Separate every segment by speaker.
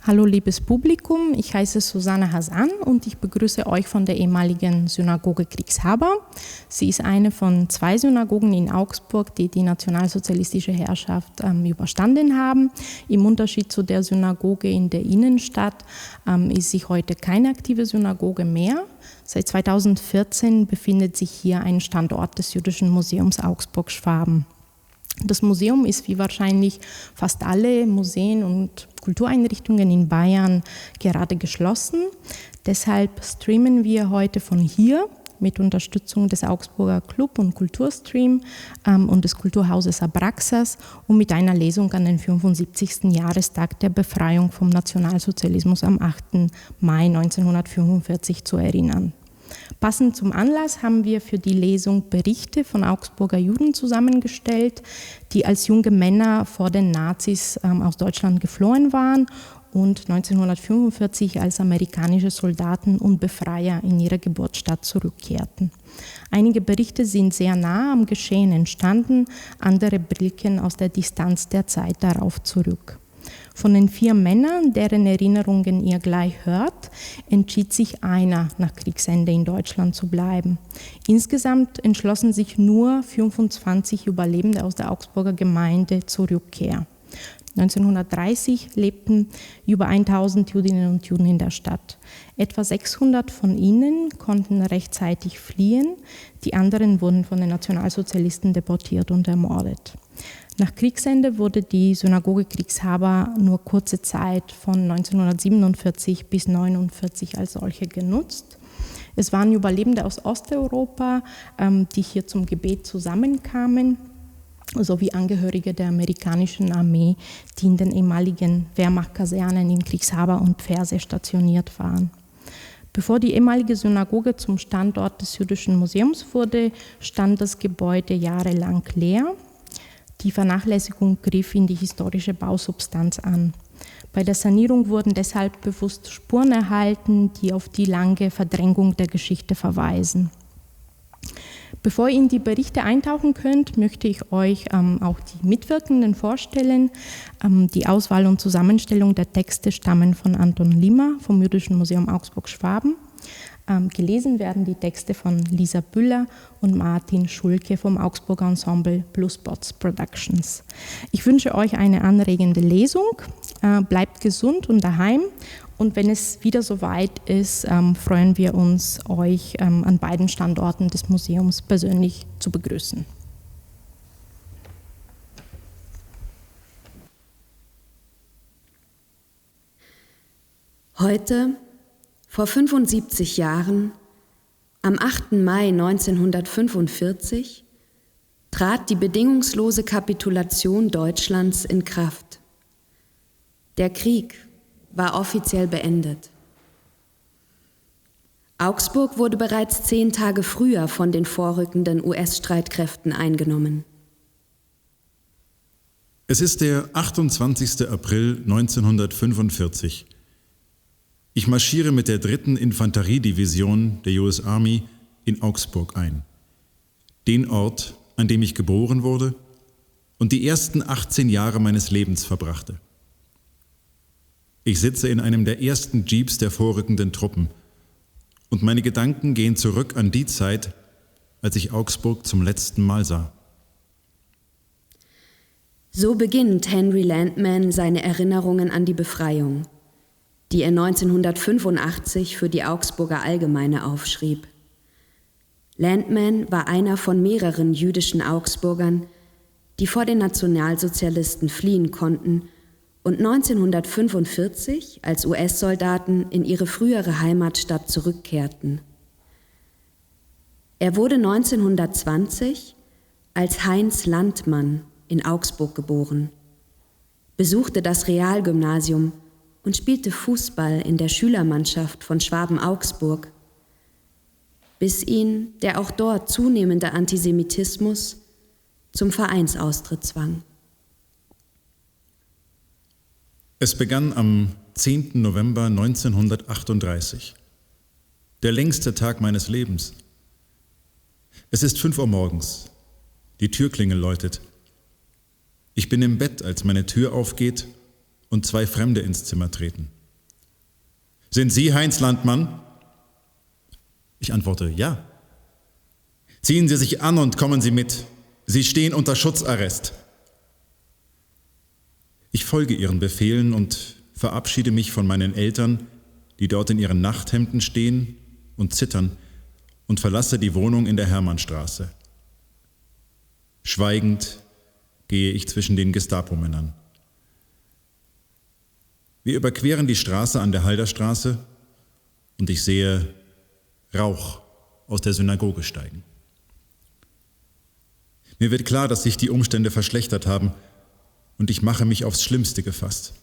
Speaker 1: Hallo liebes Publikum, ich heiße Susanne Hasan und ich begrüße euch von der ehemaligen Synagoge Kriegshaber. Sie ist eine von 2 Synagogen in Augsburg, die die nationalsozialistische Herrschaft überstanden haben. Im Unterschied zu der Synagoge in der Innenstadt ist sie heute keine aktive Synagoge mehr. Seit 2014 befindet sich hier ein Standort des Jüdischen Museums Augsburg-Schwaben. Das Museum ist wie wahrscheinlich fast alle Museen und Kultureinrichtungen in Bayern gerade geschlossen. Deshalb streamen wir heute von hier mit Unterstützung des Augsburger Club- und Kulturstream und des Kulturhauses Abraxas, um mit einer Lesung an den 75. Jahrestag der Befreiung vom Nationalsozialismus am 8. Mai 1945 zu erinnern. Passend zum Anlass haben wir für die Lesung Berichte von Augsburger Juden zusammengestellt, die als junge Männer vor den Nazis aus Deutschland geflohen waren und 1945 als amerikanische Soldaten und Befreier in ihre Geburtsstadt zurückkehrten. Einige Berichte sind sehr nah am Geschehen entstanden, andere blicken aus der Distanz der Zeit darauf zurück. Von den 4 Männern, deren Erinnerungen ihr gleich hört, entschied sich einer, nach Kriegsende in Deutschland zu bleiben. Insgesamt entschlossen sich nur 25 Überlebende aus der Augsburger Gemeinde zur Rückkehr. 1930 lebten über 1000 Jüdinnen und Juden in der Stadt. Etwa 600 von ihnen konnten rechtzeitig fliehen, die anderen wurden von den Nationalsozialisten deportiert und ermordet. Nach Kriegsende wurde die Synagoge Kriegshaber nur kurze Zeit von 1947 bis 1949 als solche genutzt. Es waren Überlebende aus Osteuropa, die hier zum Gebet zusammenkamen, sowie Angehörige der amerikanischen Armee, die in den ehemaligen Wehrmachtkasernen in Kriegshaber und Pferse stationiert waren. Bevor die ehemalige Synagoge zum Standort des Jüdischen Museums wurde, stand das Gebäude jahrelang leer. Die Vernachlässigung griff in die historische Bausubstanz an. Bei der Sanierung wurden deshalb bewusst Spuren erhalten, die auf die lange Verdrängung der Geschichte verweisen. Bevor ihr in die Berichte eintauchen könnt, möchte ich euch auch die Mitwirkenden vorstellen. Die Auswahl und Zusammenstellung der Texte stammen von Anton Limmer vom Jüdischen Museum Augsburg-Schwaben. Gelesen werden die Texte von Lisa Büller und Martin Schulke vom Augsburger Ensemble Bluespots Productions. Ich wünsche euch eine anregende Lesung, bleibt gesund und daheim und wenn es wieder soweit ist, freuen wir uns, euch an beiden Standorten des Museums persönlich zu begrüßen.
Speaker 2: Heute, vor 75 Jahren, am 8. Mai 1945, trat die bedingungslose Kapitulation Deutschlands in Kraft. Der Krieg war offiziell beendet. Augsburg wurde bereits 10 Tage früher von den vorrückenden US-Streitkräften eingenommen.
Speaker 3: Es ist der 28. April 1945. Ich marschiere mit der 3. Infanteriedivision der US Army in Augsburg ein. Den Ort, an dem ich geboren wurde und die ersten 18 Jahre meines Lebens verbrachte. Ich sitze in einem der ersten Jeeps der vorrückenden Truppen und meine Gedanken gehen zurück an die Zeit, als ich Augsburg zum letzten Mal sah.
Speaker 2: So beginnt Henry Landman seine Erinnerungen an die Befreiung, die er 1985 für die Augsburger Allgemeine aufschrieb. Landman war einer von mehreren jüdischen Augsburgern, die vor den Nationalsozialisten fliehen konnten und 1945 als US-Soldaten in ihre frühere Heimatstadt zurückkehrten. Er wurde 1920 als Heinz Landmann in Augsburg geboren, besuchte das Realgymnasium und spielte Fußball in der Schülermannschaft von Schwaben-Augsburg, bis ihn der auch dort zunehmende Antisemitismus zum Vereinsaustritt zwang.
Speaker 3: Es begann am 10. November 1938, der längste Tag meines Lebens. Es ist 5 Uhr morgens, die Türklingel läutet. Ich bin im Bett, als meine Tür aufgeht und 2 Fremde ins Zimmer treten. »Sind Sie Heinz Landmann?« Ich antworte, »Ja.« »Ziehen Sie sich an und kommen Sie mit. Sie stehen unter Schutzarrest.« Ich folge ihren Befehlen und verabschiede mich von meinen Eltern, die dort in ihren Nachthemden stehen und zittern, und verlasse die Wohnung in der Hermannstraße. Schweigend gehe ich zwischen den Gestapo-Männern. Wir überqueren die Straße an der Halderstraße und ich sehe Rauch aus der Synagoge steigen. Mir wird klar, dass sich die Umstände verschlechtert haben und ich mache mich aufs Schlimmste gefasst.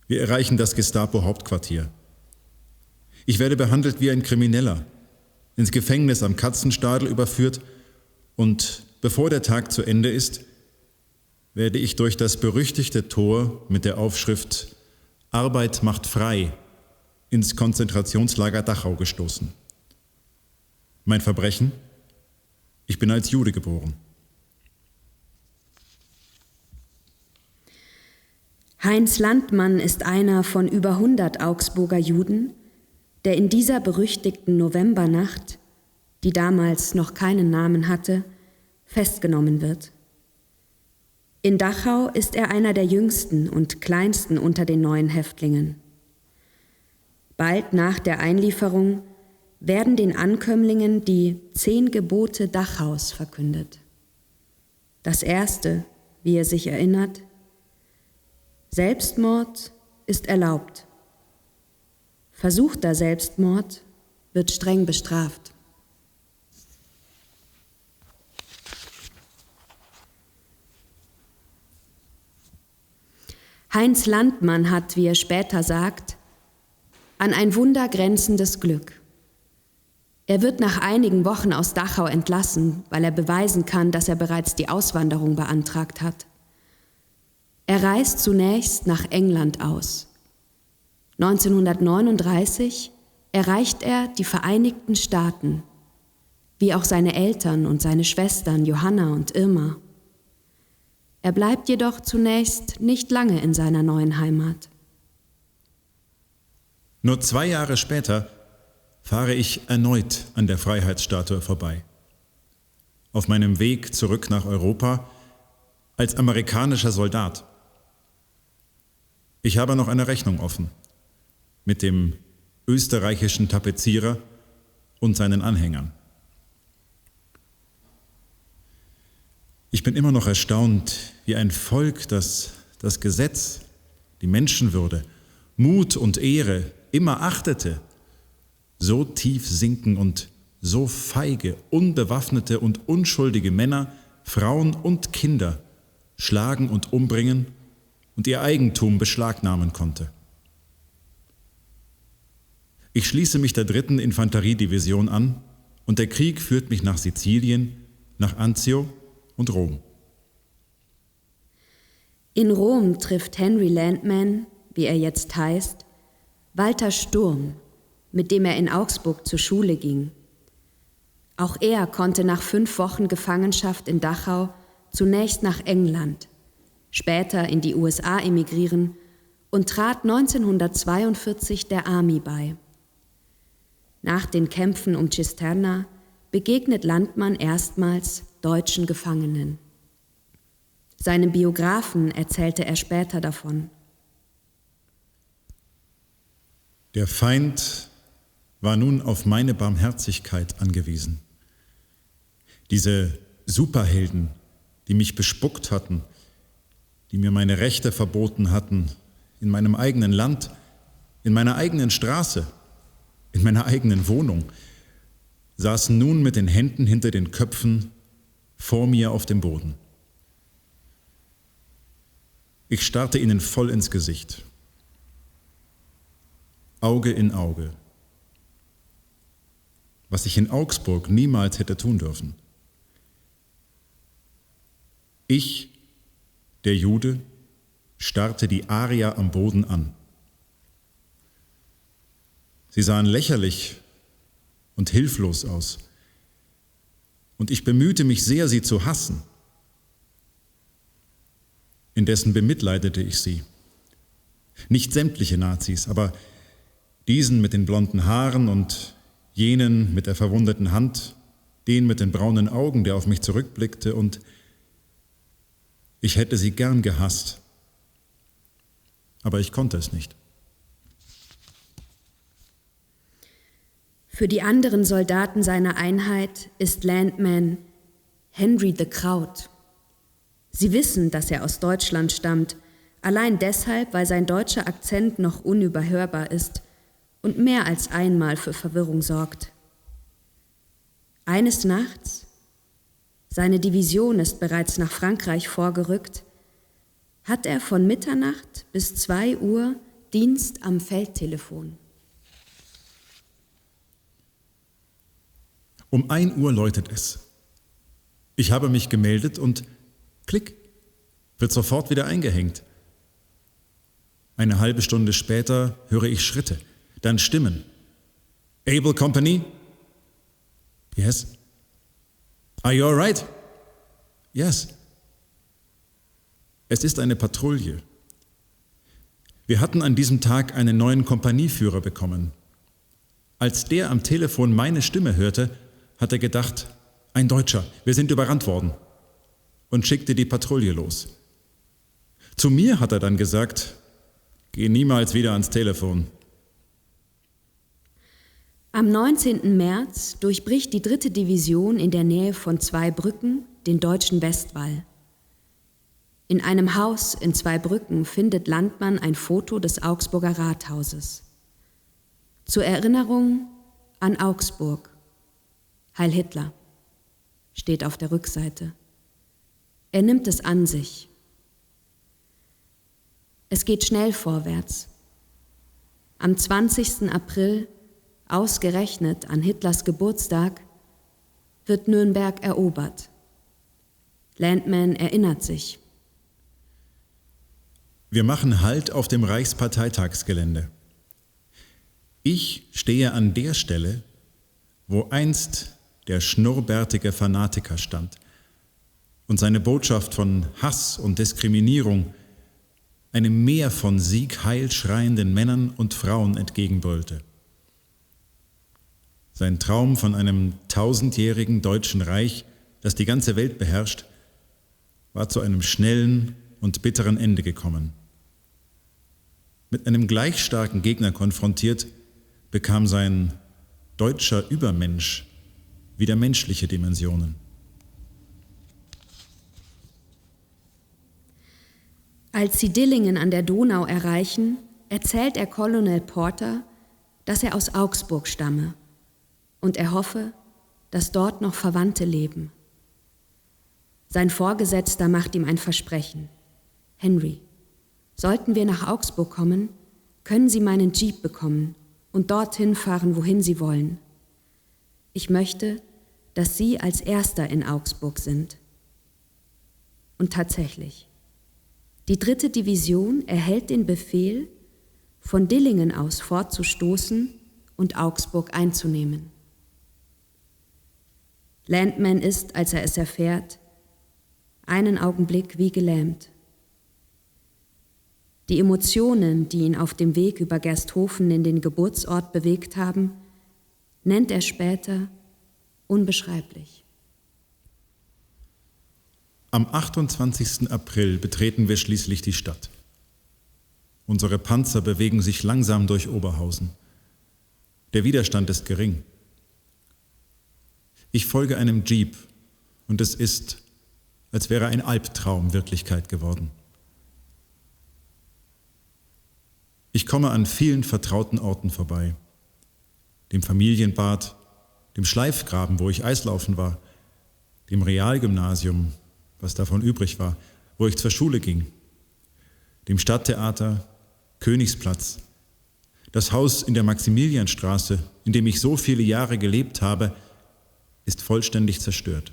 Speaker 3: Wir erreichen das Gestapo-Hauptquartier. Ich werde behandelt wie ein Krimineller, ins Gefängnis am Katzenstadel überführt und bevor der Tag zu Ende ist, werde ich durch das berüchtigte Tor mit der Aufschrift »Arbeit macht frei« ins Konzentrationslager Dachau gestoßen. Mein Verbrechen? Ich bin als Jude geboren.
Speaker 2: Heinz Landmann ist einer von über 100 Augsburger Juden, der in dieser berüchtigten Novembernacht, die damals noch keinen Namen hatte, festgenommen wird. In Dachau ist er einer der jüngsten und kleinsten unter den neuen Häftlingen. Bald nach der Einlieferung werden den Ankömmlingen die 10 Gebote Dachaus verkündet. Das erste, wie er sich erinnert: Selbstmord ist erlaubt. Versuchter Selbstmord wird streng bestraft. Heinz Landmann hat, wie er später sagt, an ein Wunder grenzendes Glück. Er wird nach einigen Wochen aus Dachau entlassen, weil er beweisen kann, dass er bereits die Auswanderung beantragt hat. Er reist zunächst nach England aus. 1939 erreicht er die Vereinigten Staaten, wie auch seine Eltern und seine Schwestern Johanna und Irma. Er bleibt jedoch zunächst nicht lange in seiner neuen Heimat.
Speaker 3: Nur 2 Jahre später fahre ich erneut an der Freiheitsstatue vorbei. Auf meinem Weg zurück nach Europa als amerikanischer Soldat. Ich habe noch eine Rechnung offen mit dem österreichischen Tapezierer und seinen Anhängern. Ich bin immer noch erstaunt, wie ein Volk, das das Gesetz, die Menschenwürde, Mut und Ehre immer achtete, so tief sinken und so feige, unbewaffnete und unschuldige Männer, Frauen und Kinder schlagen und umbringen und ihr Eigentum beschlagnahmen konnte. Ich schließe mich der 3. Infanteriedivision an und der Krieg führt mich nach Sizilien, nach Anzio und Rom.
Speaker 2: In Rom trifft Henry Landmann, wie er jetzt heißt, Walter Sturm, mit dem er in Augsburg zur Schule ging. Auch er konnte nach 5 Wochen Gefangenschaft in Dachau zunächst nach England, später in die USA emigrieren und trat 1942 der Army bei. Nach den Kämpfen um Cisterna begegnet Landmann erstmals deutschen Gefangenen. Seinem Biografen erzählte er später davon.
Speaker 3: Der Feind war nun auf meine Barmherzigkeit angewiesen. Diese Superhelden, die mich bespuckt hatten, die mir meine Rechte verboten hatten, in meinem eigenen Land, in meiner eigenen Straße, in meiner eigenen Wohnung, saßen nun mit den Händen hinter den Köpfen vor mir auf dem Boden. Ich starrte ihnen voll ins Gesicht, Auge in Auge, was ich in Augsburg niemals hätte tun dürfen. Ich, der Jude, starrte die Arier am Boden an. Sie sahen lächerlich und hilflos aus, und ich bemühte mich sehr, sie zu hassen. Indessen bemitleidete ich sie. Nicht sämtliche Nazis, aber diesen mit den blonden Haaren und jenen mit der verwundeten Hand, den mit den braunen Augen, der auf mich zurückblickte, und ich hätte sie gern gehasst, aber ich konnte es nicht.
Speaker 2: Für die anderen Soldaten seiner Einheit ist Landman Henry the Kraut. Sie wissen, dass er aus Deutschland stammt, allein deshalb, weil sein deutscher Akzent noch unüberhörbar ist und mehr als einmal für Verwirrung sorgt. Eines Nachts, seine Division ist bereits nach Frankreich vorgerückt, hat er von Mitternacht bis 2 Uhr Dienst am Feldtelefon.
Speaker 3: Um 1 Uhr läutet es. Ich habe mich gemeldet und klick, wird sofort wieder eingehängt. Eine halbe Stunde später höre ich Schritte, dann Stimmen. Able Company? Yes. Are you all right? Yes. Es ist eine Patrouille. Wir hatten an diesem Tag einen neuen Kompanieführer bekommen. Als der am Telefon meine Stimme hörte, hat er gedacht, ein Deutscher, wir sind überrannt worden, und schickte die Patrouille los. Zu mir hat er dann gesagt, geh niemals wieder ans Telefon.
Speaker 2: Am 19. März durchbricht die 3. Division in der Nähe von Zweibrücken den deutschen Westwall. In einem Haus in Zweibrücken findet Landmann ein Foto des Augsburger Rathauses. Zur Erinnerung an Augsburg. Heil Hitler, steht auf der Rückseite. Er nimmt es an sich. Es geht schnell vorwärts. Am 20. April, ausgerechnet an Hitlers Geburtstag, wird Nürnberg erobert. Landman erinnert sich.
Speaker 3: Wir machen Halt auf dem Reichsparteitagsgelände. Ich stehe an der Stelle, wo einst der schnurrbärtige Fanatiker stand und seine Botschaft von Hass und Diskriminierung einem Meer von Sieg heil schreienden Männern und Frauen entgegenbrüllte. Sein Traum von einem 1000-jährigen Deutschen Reich, das die ganze Welt beherrscht, war zu einem schnellen und bitteren Ende gekommen. Mit einem gleich starken Gegner konfrontiert, bekam sein deutscher Übermensch wieder menschliche Dimensionen.
Speaker 2: Als sie Dillingen an der Donau erreichen, erzählt er Colonel Porter, dass er aus Augsburg stamme und er hoffe, dass dort noch Verwandte leben. Sein Vorgesetzter macht ihm ein Versprechen. Henry, sollten wir nach Augsburg kommen, können Sie meinen Jeep bekommen und dorthin fahren, wohin Sie wollen. Ich möchte, dass Sie als Erster in Augsburg sind. Und tatsächlich, die 3. Division erhält den Befehl, von Dillingen aus fortzustoßen und Augsburg einzunehmen. Landman ist, als er es erfährt, einen Augenblick wie gelähmt. Die Emotionen, die ihn auf dem Weg über Gersthofen in den Geburtsort bewegt haben, nennt er später unbeschreiblich.
Speaker 3: Am 28. April betreten wir schließlich die Stadt. Unsere Panzer bewegen sich langsam durch Oberhausen. Der Widerstand ist gering. Ich folge einem Jeep und es ist, als wäre ein Albtraum Wirklichkeit geworden. Ich komme an vielen vertrauten Orten vorbei. Dem Familienbad, dem Schleifgraben, wo ich Eislaufen war, dem Realgymnasium, was davon übrig war, wo ich zur Schule ging, dem Stadttheater, Königsplatz, das Haus in der Maximilianstraße, in dem ich so viele Jahre gelebt habe, ist vollständig zerstört.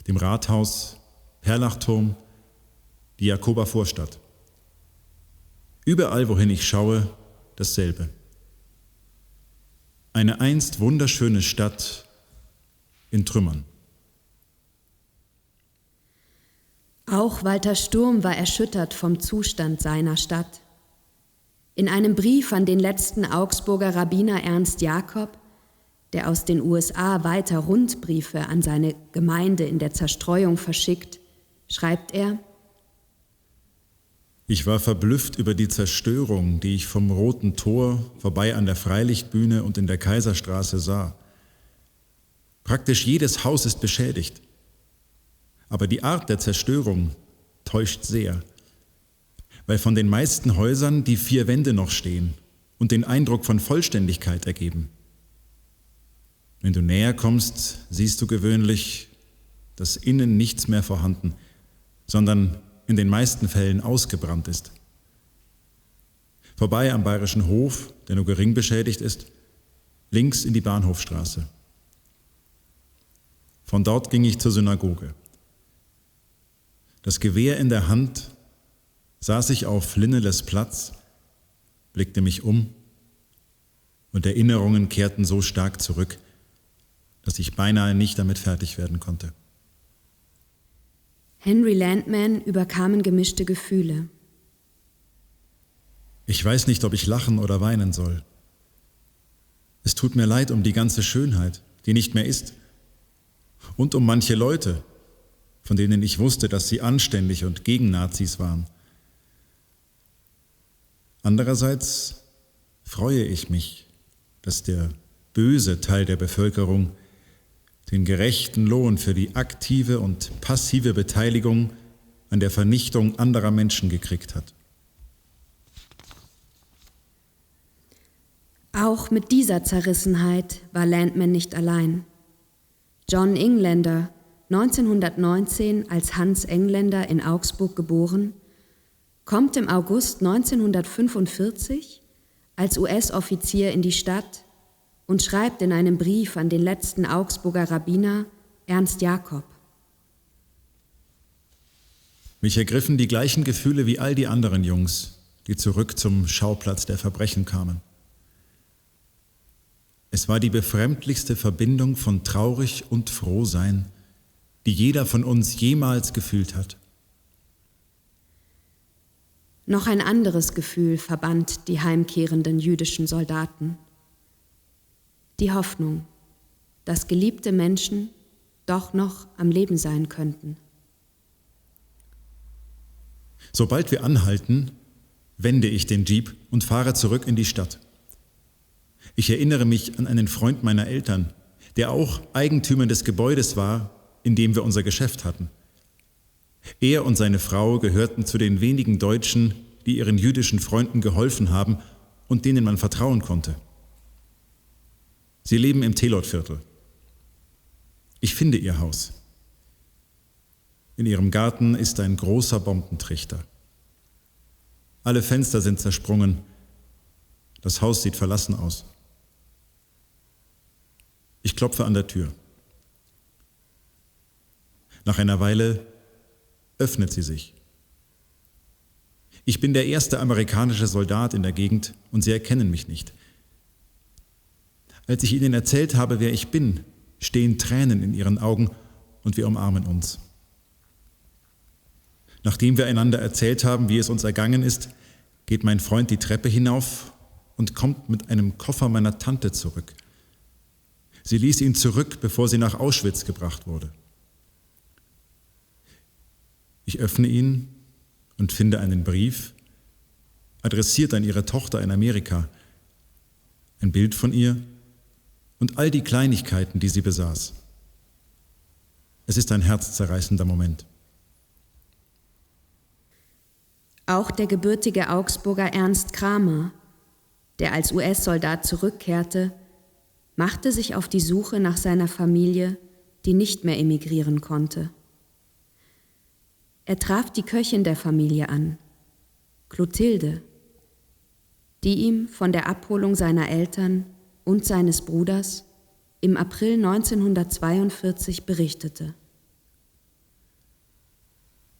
Speaker 3: Dem Rathaus, Perlachturm, die Jakober Vorstadt. Überall, wohin ich schaue, dasselbe. Eine einst wunderschöne Stadt in Trümmern.
Speaker 2: Auch Walter Sturm war erschüttert vom Zustand seiner Stadt. In einem Brief an den letzten Augsburger Rabbiner Ernst Jakob, der aus den USA weiter Rundbriefe an seine Gemeinde in der Zerstreuung verschickt, schreibt er:
Speaker 3: Ich war verblüfft über die Zerstörung, die ich vom Roten Tor vorbei an der Freilichtbühne und in der Kaiserstraße sah. Praktisch jedes Haus ist beschädigt. Aber die Art der Zerstörung täuscht sehr, weil von den meisten Häusern die 4 Wände noch stehen und den Eindruck von Vollständigkeit ergeben. Wenn du näher kommst, siehst du gewöhnlich, dass innen nichts mehr vorhanden, sondern in den meisten Fällen ausgebrannt ist. Vorbei am Bayerischen Hof, der nur gering beschädigt ist, links in die Bahnhofstraße. Von dort ging ich zur Synagoge. Das Gewehr in der Hand saß ich auf Linneles Platz, blickte mich um und Erinnerungen kehrten so stark zurück, dass ich beinahe nicht damit fertig werden konnte.
Speaker 2: Henry Landman überkamen gemischte Gefühle.
Speaker 3: Ich weiß nicht, ob ich lachen oder weinen soll. Es tut mir leid um die ganze Schönheit, die nicht mehr ist, und um manche Leute, von denen ich wusste, dass sie anständig und gegen Nazis waren. Andererseits freue ich mich, dass der böse Teil der Bevölkerung den gerechten Lohn für die aktive und passive Beteiligung an der Vernichtung anderer Menschen gekriegt hat.
Speaker 2: Auch mit dieser Zerrissenheit war Landman nicht allein. John Englander, 1919 als Hans Engländer in Augsburg geboren, kommt im August 1945 als US-Offizier in die Stadt und schreibt in einem Brief an den letzten Augsburger Rabbiner Ernst Jakob:
Speaker 3: Mich ergriffen die gleichen Gefühle wie all die anderen Jungs, die zurück zum Schauplatz der Verbrechen kamen. Es war die befremdlichste Verbindung von traurig und Frohsein, die jeder von uns jemals gefühlt hat.
Speaker 2: Noch ein anderes Gefühl verband die heimkehrenden jüdischen Soldaten: die Hoffnung, dass geliebte Menschen doch noch am Leben sein könnten.
Speaker 3: Sobald wir anhalten, wende ich den Jeep und fahre zurück in die Stadt. Ich erinnere mich an einen Freund meiner Eltern, der auch Eigentümer des Gebäudes war, in dem wir unser Geschäft hatten. Er und seine Frau gehörten zu den wenigen Deutschen, die ihren jüdischen Freunden geholfen haben und denen man vertrauen konnte. Sie leben im Telot-Viertel. Ich finde ihr Haus. In ihrem Garten ist ein großer Bombentrichter. Alle Fenster sind zersprungen. Das Haus sieht verlassen aus. Ich klopfe an der Tür. Nach einer Weile öffnet sie sich. Ich bin der erste amerikanische Soldat in der Gegend und sie erkennen mich nicht. Als ich ihnen erzählt habe, wer ich bin, stehen Tränen in ihren Augen und wir umarmen uns. Nachdem wir einander erzählt haben, wie es uns ergangen ist, geht mein Freund die Treppe hinauf und kommt mit einem Koffer meiner Tante zurück. Sie ließ ihn zurück, bevor sie nach Auschwitz gebracht wurde. Ich öffne ihn und finde einen Brief, adressiert an ihre Tochter in Amerika, ein Bild von ihr und all die Kleinigkeiten, die sie besaß. Es ist ein herzzerreißender Moment.
Speaker 2: Auch der gebürtige Augsburger Ernst Kramer, der als US-Soldat zurückkehrte, machte sich auf die Suche nach seiner Familie, die nicht mehr emigrieren konnte. Er traf die Köchin der Familie an, Clotilde, die ihm von der Abholung seiner Eltern und seines Bruders im April 1942 berichtete.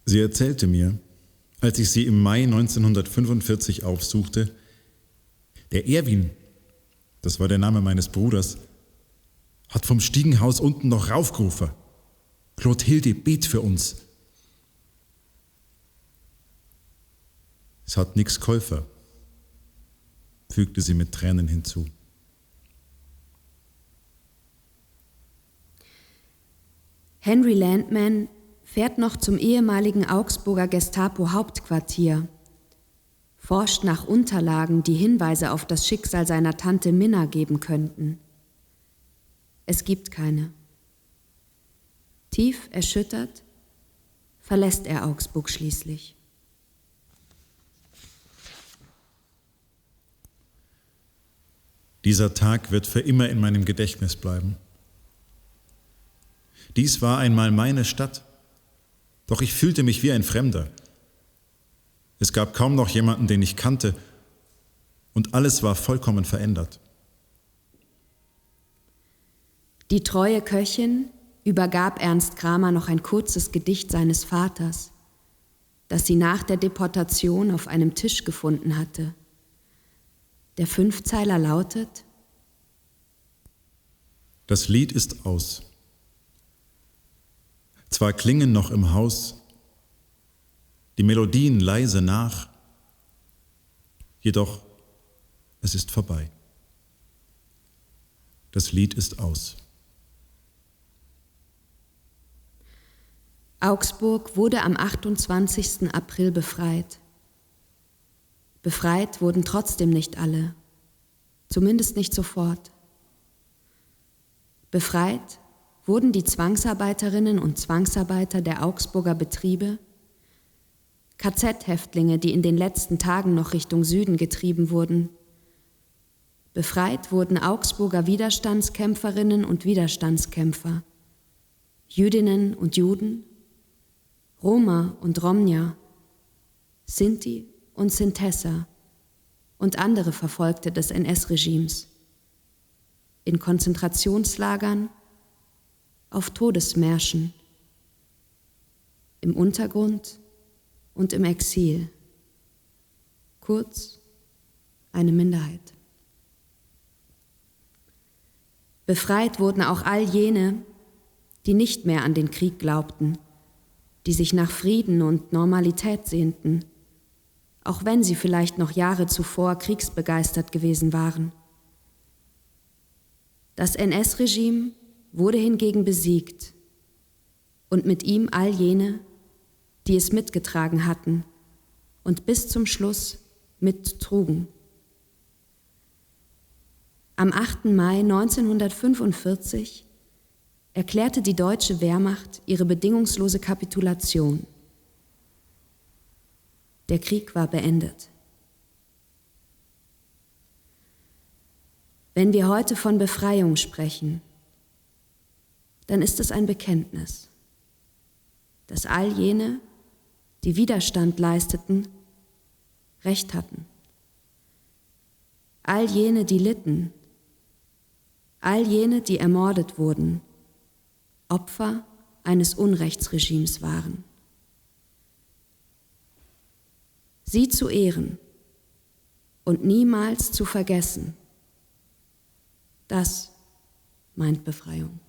Speaker 3: Sie erzählte mir, als ich sie im Mai 1945 aufsuchte, der Erwin, das war der Name meines Bruders, hat vom Stiegenhaus unten noch raufgerufen: Clotilde, bet für uns. Es hat nix Käufer, fügte sie mit Tränen hinzu.
Speaker 2: Henry Landman fährt noch zum ehemaligen Augsburger Gestapo-Hauptquartier, forscht nach Unterlagen, die Hinweise auf das Schicksal seiner Tante Minna geben könnten. Es gibt keine. Tief erschüttert verlässt er Augsburg schließlich.
Speaker 3: Dieser Tag wird für immer in meinem Gedächtnis bleiben. Dies war einmal meine Stadt, doch ich fühlte mich wie ein Fremder. Es gab kaum noch jemanden, den ich kannte, und alles war vollkommen verändert.
Speaker 2: Die treue Köchin übergab Ernst Kramer noch ein kurzes Gedicht seines Vaters, das sie nach der Deportation auf einem Tisch gefunden hatte. Der Fünfzeiler lautet:
Speaker 3: Das Lied ist aus. Zwar klingen noch im Haus die Melodien leise nach, jedoch es ist vorbei. Das Lied ist aus.
Speaker 2: Augsburg wurde am 28. April befreit. Befreit wurden trotzdem nicht alle, zumindest nicht sofort. Befreit wurden die Zwangsarbeiterinnen und Zwangsarbeiter der Augsburger Betriebe, KZ-Häftlinge, die in den letzten Tagen noch Richtung Süden getrieben wurden. Befreit wurden Augsburger Widerstandskämpferinnen und Widerstandskämpfer, Jüdinnen und Juden, Roma und Romja, Sinti und Sintessa und andere Verfolgte des NS-Regimes. In Konzentrationslagern, auf Todesmärschen, im Untergrund und im Exil. Kurz, eine Minderheit. Befreit wurden auch all jene, die nicht mehr an den Krieg glaubten, die sich nach Frieden und Normalität sehnten, auch wenn sie vielleicht noch Jahre zuvor kriegsbegeistert gewesen waren. Das NS-Regime wurde hingegen besiegt und mit ihm all jene, die es mitgetragen hatten und bis zum Schluss mittrugen. Am 8. Mai 1945 erklärte die deutsche Wehrmacht ihre bedingungslose Kapitulation. Der Krieg war beendet. Wenn wir heute von Befreiung sprechen, dann ist es ein Bekenntnis, dass all jene, die Widerstand leisteten, Recht hatten. All jene, die litten, all jene, die ermordet wurden, Opfer eines Unrechtsregimes waren. Sie zu ehren und niemals zu vergessen, das meint Befreiung.